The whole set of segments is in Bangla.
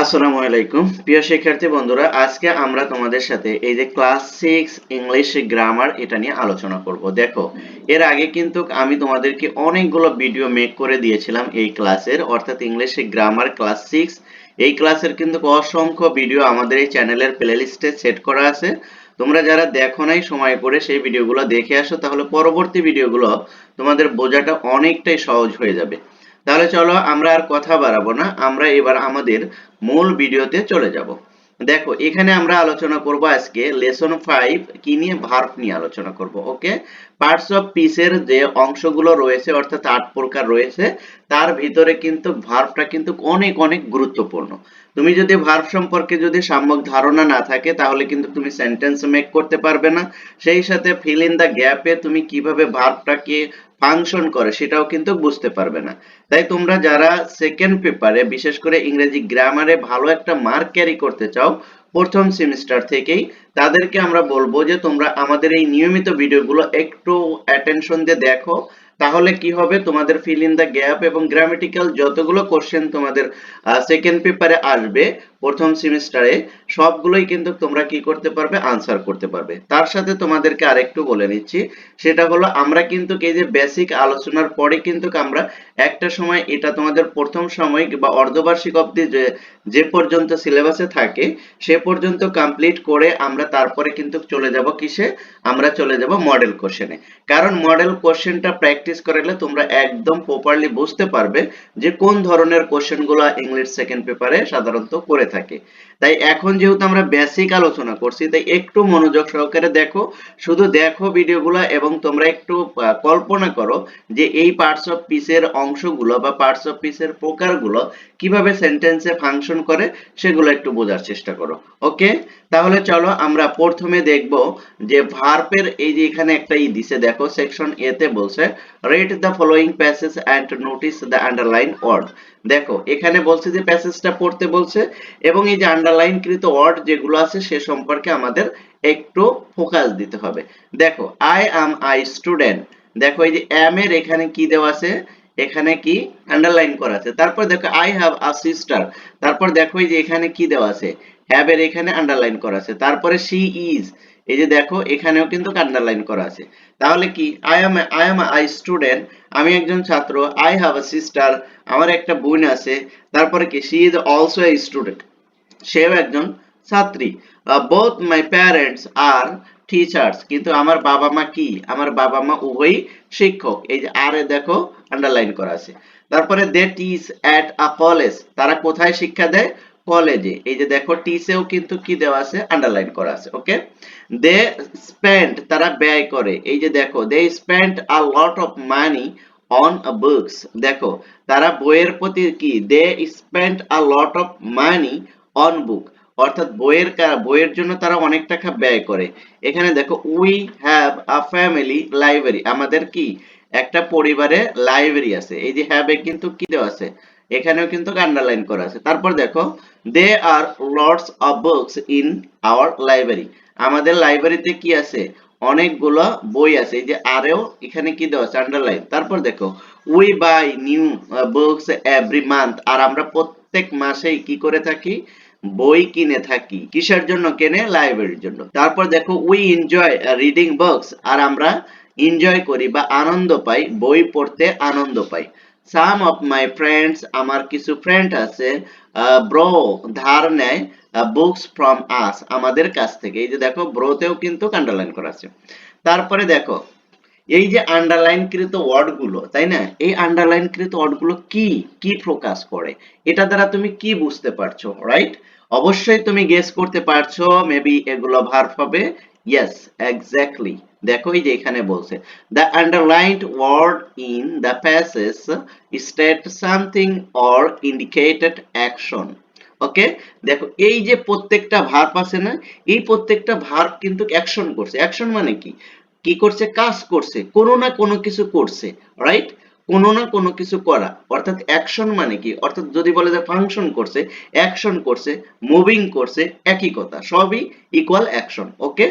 আসসালামু আলাইকুম প্রিয় শিক্ষার্থী বন্ধুরা, আজকে আমরা তোমাদের সাথে এই যে ক্লাস 6 ইংলিশ গ্রামার এটা নিয়ে আলোচনা করব। দেখো, এর আগে কিন্তু আমি তোমাদেরকে অনেকগুলো ভিডিও মেক করে দিয়েছিলাম এই ক্লাসের, অর্থাৎ ইংলিশ গ্রামার ক্লাস 6 এই ক্লাসের কিন্তু অসংখ্য ভিডিও আমাদের এই চ্যানেলের প্লেলিস্টে সেট করা আছে। তোমরা যারা দেখো নাই সময় করে সেই ভিডিওগুলো দেখে আসো, তাহলে পরবর্তী ভিডিওগুলো তোমাদের বোঝাটা অনেকটাই সহজ হয়ে যাবে। তাহলে চলো আমরা আর কথা বাড়াবো না, আমরা এবার আমাদের মূল ভিডিওতে চলে যাব। দেখো, এখানে আমরা আলোচনা করব আজকে লেসন 5 কি নিয়ে, ভার্ব নিয়ে আলোচনা করব। ওকে, পার্টস অফ পিসের যে অংশগুলো রয়েছে অর্থাৎ 8 প্রকার রয়েছে, তার ভিতরে কিন্তু ভার্বটা কিন্তু অনেক অনেক গুরুত্বপূর্ণ। তুমি যদি ভার্ব সম্পর্কে যদি সম্যক ধারণা না থাকে তাহলে কিন্তু তুমি সেন্টেন্স মেক করতে পারবে না। সেই সাথে ফিল ইন দা গ্যাপে তুমি কিভাবে ভার্বটাকে ফাংশন করে সেটাও কিন্তু বুঝতে পারবে না। তাই তোমরা যারা সেকেন্ড পেপারে বিশেষ করে ইংরেজি গ্রামারে ভালো একটা মার্ক ক্যারি করতে চাও প্রথম সেমিস্টার থেকেই, তাদেরকে আমরা বলবো যে তোমরা আমাদের এই নিয়মিত ভিডিওগুলো একটু অ্যাটেনশন দিয়ে দেখো। তাহলে কি হবে, তোমাদের ফিল ইন দা গ্যাপ এবং গ্রামেটিক্যাল যতগুলো কোশ্চেন তোমাদের সেকেন্ড পেপারে আসবে প্রথম সেমিস্টারে, সবগুলোই কিন্তু তোমরা কি করতে পারবে, আনসার করতে পারবে। তার সাথে তোমাদেরকে আরেকটু বলে নিচ্ছি, সেটা হলো আমরা কিন্তু এই যে বেসিক আলোচনার পরে কিন্তু আমরা একটা সময় এটা তোমাদের প্রথম সাময়িক বা অর্ধবার্ষিক অবধি যে পর্যন্ত সিলেবাসে থাকে সে পর্যন্ত কমপ্লিট করে আমরা তারপরে কিন্তু চলে যাব কিসে, আমরা চলে যাব মডেল কোশ্চেনে। কারণ মডেল কোশ্চেনটা প্র্যাকটিস করলে তোমরা একদম প্রপারলি বুঝতে পারবে যে কোন ধরনের কোশ্চেনগুলো ইংলিশ সেকেন্ড পেপারে সাধারণত করে থাকে। তাই এখন যেহেতু আমরা বেসিক আলোচনা করছি, তাই একটু মনোযোগ সহকারে দেখো, শুধু দেখো ভিডিওগুলো এবং তোমরা একটু কল্পনা করো যে এই পার্টস অফ পিসের অংশগুলো বা পার্টস অফ পিসের প্রকারগুলো কিভাবে সেন্টেন্সে ফাংশন করে সেগুলো একটু বোঝার চেষ্টা করো। ওকে, তাহলে চলো আমরা প্রথমে দেখব যে ভার্বের এই যে এখানে একটা দিছে, দেখো সেকশন এ তে বলছে read the following passage and notice the underline word. দেখো এখানে বলছে যে প্যাসেজটা পড়তে বলছে এবং এই যে আন্ডারলাইন কৃত ওয়ার্ড যেগুলো আছে সে সম্পর্কে আমাদের একটু ফোকাস দিতে হবে। দেখো আই অ্যাম আই স্টুডেন্ট, দেখো এই যে এম এর এখানে কি দেওয়া আছে, এখানে কি আন্ডারলাইন করা আছে। তারপর দেখো আই হ্যাভ আ সিস্টার, তারপর দেখো এই যে এখানে কি দেওয়া আছে, হ্যাভ এর এখানে আন্ডারলাইন করা আছে। তারপরে শি ইজ, এই যে দেখো এখানেও কিন্তু আন্ডারলাইন করা আছে। তাহলে কি আই এম আই স্টুডেন্ট, আমি একজন ছাত্র। আই হ্যাভ আ সিস্টার, আমার একটা বোন আছে। তারপরে কি she is also a student, সেও একজন ছাত্রী। Both my parents are teachers, কিন্তু আমার বাবা মা কি, আমার বাবা মা উভয়ই শিক্ষক। এই যে আর এ দেখো আন্ডারলাইন করা আছে। তারপরে দে টিচ অ্যাট আ কলেজ, তারা কোথায় শিক্ষা দেয়, কলেজে। এই যে দেখো টিচেও কিন্তু কি দেওয়া আছে, আন্ডারলাইন করা আছে। ওকে, দে স্পেন্ড, তারা ব্যয় করে। এই যে দেখো they spend a lot of money on books, দেখো তারা বইয়ের প্রতি কি, they spend a lot of money on book, অর্থাৎ বইয়ের জন্য তারা অনেক টাকা ব্যয় করে। এখানে দেখো we have a family library, আমাদের কি একটা পরিবারে লাইব্রেরি আছে। এই যে হ্যাভ এ কিন্তু কি দেওয়া আছে, এখানেও কিন্তু আন্ডারলাইন করা আছে। তারপর দেখো they are lots of books in our library, আমাদের লাইব্রেরিতে কি আছে, অনেকগুলো বই আছে। এই যে আরেও এখানে কি দেওয়া আছে, আন্ডারলাইন। তারপর দেখো we buy new books every month, আর আমরা প্রত্যেক মাসেই কি করে থাকি, বই কিনে থাকি। কিসের জন্য কেনে, লাইব্রেরির জন্য। তারপর দেখো উই এনজয় রিডিং বুকস, আর আমরা এনজয় করি বা আনন্দ পাই, বই পড়তে আনন্দ পাই। সাম অফ মাই ফ্রেন্ডস, আমার কিছু ফ্রেন্ড আছে, ব্রো ধার নেয় বুকস ফ্রম আস, আমাদের কাছ থেকে। এই যে দেখো ব্রোতেও কিন্তু আন্ডারলাইন করা আছে। তারপরে দেখো এই যে আন্ডারলাইন কৃত ওয়ার্ড গুলো, তাই না, এই আন্ডারলাইন কৃত ওয়ার্ড গুলো কি কি প্রকাশ করে, এটা দ্বারা তুমি কি বুঝতে পারছো, রাইট? অবশ্যই তুমি গেস করতে পারছো মেবি এগুলো ভার্ব হবে। Yes, exactly. দেখো এই যে এখানে বলছে the underlined word in the passage state something or indicated action. Okay, দেখো এই যে প্রত্যেকটা ভার্ব আছে না, এই প্রত্যেকটা ভার্ব কিন্তু অ্যাকশন করছে। অ্যাকশন মানে কি, কি করছে, কাজ করছে, কোনো না কোনো কিছু করছে, রাইট? কোনো না কোনো কিছু করা, অর্থাৎ অ্যাকশন মানে কি, অর্থাৎ যদি বলে যে ফাংশন করছে, অ্যাকশন করছে, মুভিং করছে, একই কথা, সবই ইকুয়াল অ্যাকশন। ওকে,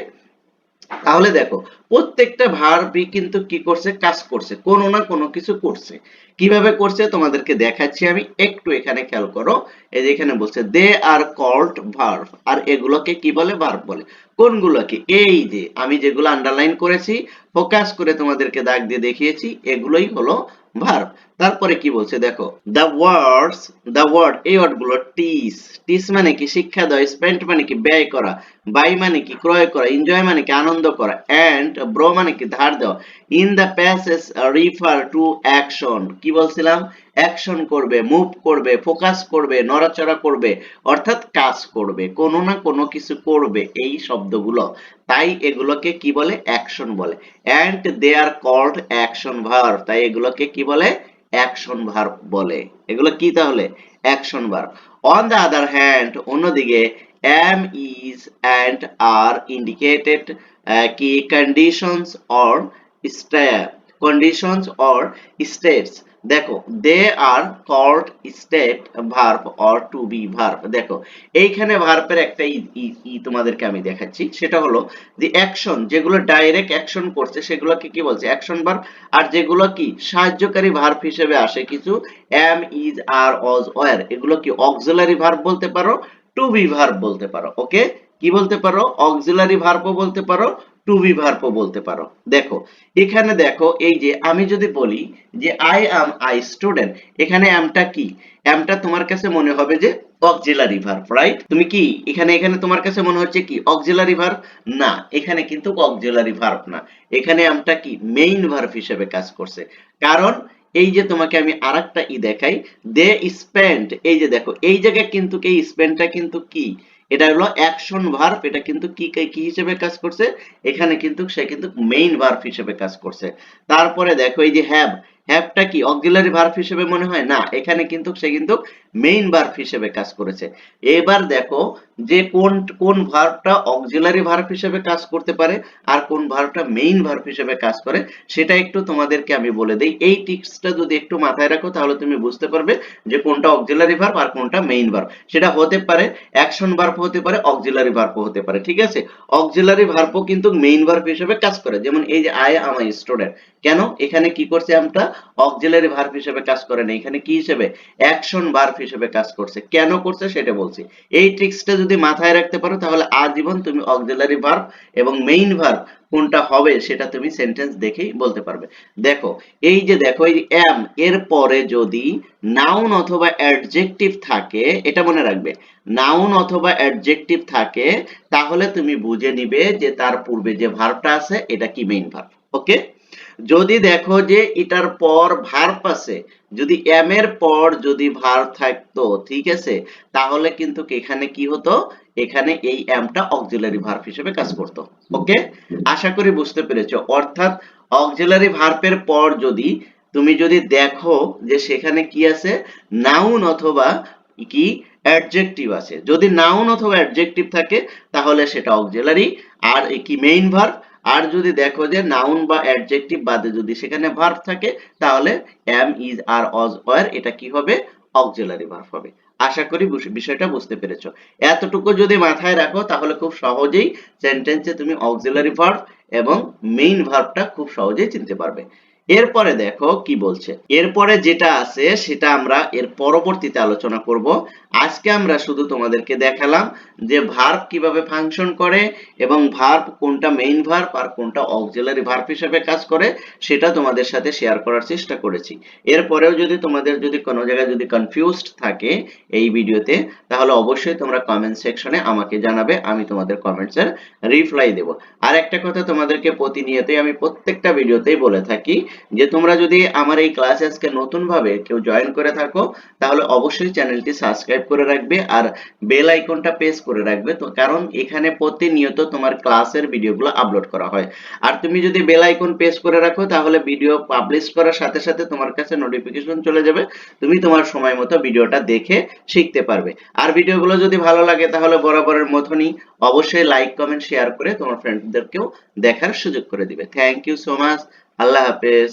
তাহলে দেখো প্রত্যেকটা ভার্বই কিন্তু কি করছে, কাজ করছে, কোনো না কোনো কিছু করছে। কিভাবে করছে তোমাদেরকে দেখাচ্ছি আমি, একটু এখানে খেয়াল করো। এই যে এখানে বলছে দে আর কল্ড ভার্ব, আর এগুলোকে কি বলে, ভার্ব বলে। কোনগুলোকে, এই যে আমি যেগুলো আন্ডারলাইন করেছি, ফোকাস করে তোমাদেরকে দাগ দিয়ে দেখিয়েছি, এগুলোই হলো ভার্ব। তারপরে কি বলছে দেখো, দ্য ওয়ার্ডস, দ্য ওয়ার্ড, এই ওয়ার্ড গুলো টিস, টিস মানে কি শিক্ষা দেওয়া, স্পেন্ট মানে কি ব্যয় করা, বাই মানে কি ক্রয় করা, এনজয় মানে কি আনন্দ করা, এন্ড ব্রো মানে কি ধার দেওয়া, in the passage refer to action, কি বলছিলাম, অ্যাকশন করবে, মুভ করবে, ফোকাস করবে, নড়াচড়া করবে, অর্থাৎ কাজ করবে, কোনো না কোনো কিছু করবে, এই শব্দগুলো। তাই এগুলোকে কি বলে, অ্যাকশন বলে। And they are called action verb, তাই এগুলোকে কি বলে, অ্যাকশন ভার্ব বলে। এগুলো কি তাহলে, action verb. On the other hand, অন্যদিকে am, is and are indicated কি conditions or conditions or states। দেখো they are called state verb or to be verb। দেখো এইখানে ভার্বের একটা তোমাদেরকে আমি দেখাচ্ছি, সেটা হলো যে অ্যাকশন, যেগুলো ডাইরেক্ট অ্যাকশন করছে সেগুলোকে কি বলছে, অ্যাকশন ভার্ব। আর যেগুলো কি সাহায্যকারী ভার্ব হিসেবে আসে কিছু, am, is, are, was, were, এগুলো কি অক্সিলারি ভার্ব বলতে পারো, টু বি ভার্ব বলতে পারো। ওকে, কি বলতে পারো, অক্সিলারি ভার্বও বলতে পারো, টু বি ভার্বও বলতে পারো। দেখো এখানে দেখো, এই যে আমি যদি বলি যে আই অ্যাম আই স্টুডেন্ট, এখানে অ্যামটা কি, অ্যামটা তোমার কাছে মনে হবে যে অক্সিলারি ভার্ব, রাইট? তুমি কি এখানে এখানে তোমার কাছে মনে হচ্ছে কি অক্সিলারি ভার্ব? না, এখানে কিন্তু অক্সিলারি ভার্ব না, এখানে অ্যামটা কি মেইন ভার্ব হিসেবে কাজ করছে। কারণ এই যে তোমাকে আমি আরেকটা দেখাই, দে স্পেন্ড, এই যে দেখো এই জায়গায় কিন্তু এই স্পেন্ডটা কিন্তু কি, এটা হলো অ্যাকশন ভার্ব, এটা কিন্তু কি কি হিসেবে কাজ করছে, এখানে কিন্তু সে কিন্তু মেইন ভার্ব হিসেবে কাজ করছে। তারপরে দেখো এই যে হ্যাভ, হ্যাভটা কি অক্সিলারি ভার্ব হিসেবে মনে হয় না, এখানে কিন্তু সে কিন্তু মেইন ভার্ব হিসেবে কাজ করেছে। এবার দেখো যে কোন কোন ভার্বটা অক্সিলারি ভার্ব হিসেবে কাজ করতে পারে আর কোন ভার্বটা মেইন ভার্ব হিসেবে কাজ করে, সেটা একটু তোমাদেরকে আমি বলে দেই। এই টিপসটা যদি একটু মাথায় রাখো তাহলে তুমি বুঝতে পারবে যে কোনটা অক্সিলারি ভার্ব আর কোনটা মেইন ভার্ব। সেটা হতে পারে অ্যাকশন ভার্ব, হতে পারে অক্সিলারি ভার্ব হতে পারে, ঠিক আছে? অক্সিলারি ভার্বও কিন্তু মেইন ভার্ব হিসেবে কাজ করে, যেমন এই যে আই অ্যাম আ স্টুডেন্ট, কেন এখানে কি করছে, আমরা অক্সিলারি ভার্ব হিসেবে কাজ করে না, এখানে কি হিসেবে, অ্যাকশন ভার্ব হিসেবে কাজ করছে। কেন করছে সেটা বলছি। এই ট্রিক্সটা যদি মাথায় রাখতে পারো তাহলে আজীবন তুমি অক্সিলারি ভার্ব এবং মেইন ভার্ব কোনটা হবে সেটা তুমি সেন্টেন্স দেখেই বলতে পারবে। দেখো এই যে দেখো এই এম এর পরে যদি নাউন অথবা অ্যাডজেক্টিভ থাকে, এটা মনে রাখবে, নাউন অথবা অ্যাডজেক্টিভ থাকে, তাহলে তুমি বুঝে নিবে যে তার পূর্বে যে ভার্বটা আছে এটা কি মেইন ভার্ব। ওকে, যদি দেখো যে এটার পর ভার্ব আছে, যদি এম এর পর যদি ভার্ব থাকতো, ঠিক আছে, তাহলে কিন্তু এখানে কি হতো, এখানে এই এমটা অক্সিলারি ভার্ব হিসেবে কাজ করতো। ওকে, আশা করি বুঝতে পেরেছো। অর্থাৎ অক্সিলারি ভার্বের পর যদি তুমি যদি দেখো যে সেখানে কি আছে, নাউন অথবা কি অ্যাডজেক্টিভ আছে, যদি নাউন অথবা অ্যাডজেক্টিভ থাকে তাহলে সেটা অক্সিলারি আর কি মেইন ভার্ব। আর যদি দেখো যে নাউন বা অ্যাডজেক্টিভ বাদে যদি সেখানে ভার্ব থাকে তাহলে am, is, are, was, were এটা কি হবে, অক্সিলারি ভার্ব হবে। আশা করি বিষয়টা বুঝতে পেরেছো। এতটুকু যদি মাথায় রাখো তাহলে খুব সহজেই সেন্টেন্সে তুমি অক্সিলারি ভার্ব এবং মেইন ভার্বটা খুব সহজেই চিনতে পারবে। এরপরে দেখো কি বলছে, এরপরে যেটা আছে সেটা আমরা এর পরবর্তীতে আলোচনা করব। আজকে আমরা শুধু তোমাদেরকে দেখালাম যে ভার্ব কিভাবে ফাংশন করে এবং ভার্ব কোনটা মেইন ভার্ব আর কোনটা অক্সিলারি ভার্ব হিসেবে কাজ করে সেটা তোমাদের সাথে শেয়ার করার চেষ্টা করেছি। এরপরেও যদি তোমাদের যদি কোনো জায়গায় যদি কনফিউজড থাকে এই ভিডিওতে, তাহলে অবশ্যই তোমরা কমেন্ট সেকশনে আমাকে জানাবে, আমি তোমাদের কমেন্টসের রিপ্লাই দেব। আর একটা কথা তোমাদেরকে প্রতিনিয়তই আমি প্রত্যেকটা ভিডিওতেই বলে থাকি যে তোমরা যদি আমার এই ক্লাসে আজকে নতুন ভাবে কেউ জয়েন করে থাকো তাহলে অবশ্যই চ্যানেলটি সাবস্ক্রাইব করে রাখবে আর বেল আইকনটা প্রেস করে রাখবে, তো কারণ এখানে প্রতিনিয়ত তোমার ক্লাসের ভিডিওগুলো আপলোড করা হয়। আর তুমি যদি বেল আইকন প্রেস করে রাখো তাহলে ভিডিও পাবলিশ করার সাথে সাথে তোমার কাছে নোটিফিকেশন চলে যাবে, তুমি তোমার সময় মতো ভিডিওটা দেখে শিখতে পারবে। আর ভিডিওগুলো যদি ভালো লাগে তাহলে বরাবরের মতনই অবশ্যই লাইক কমেন্ট শেয়ার করে তোমার ফ্রেন্ডদেরকেও দেখার সুযোগ করে দিবে। থ্যাংক ইউ সো মাচ, আল্লাহ হাফেজ।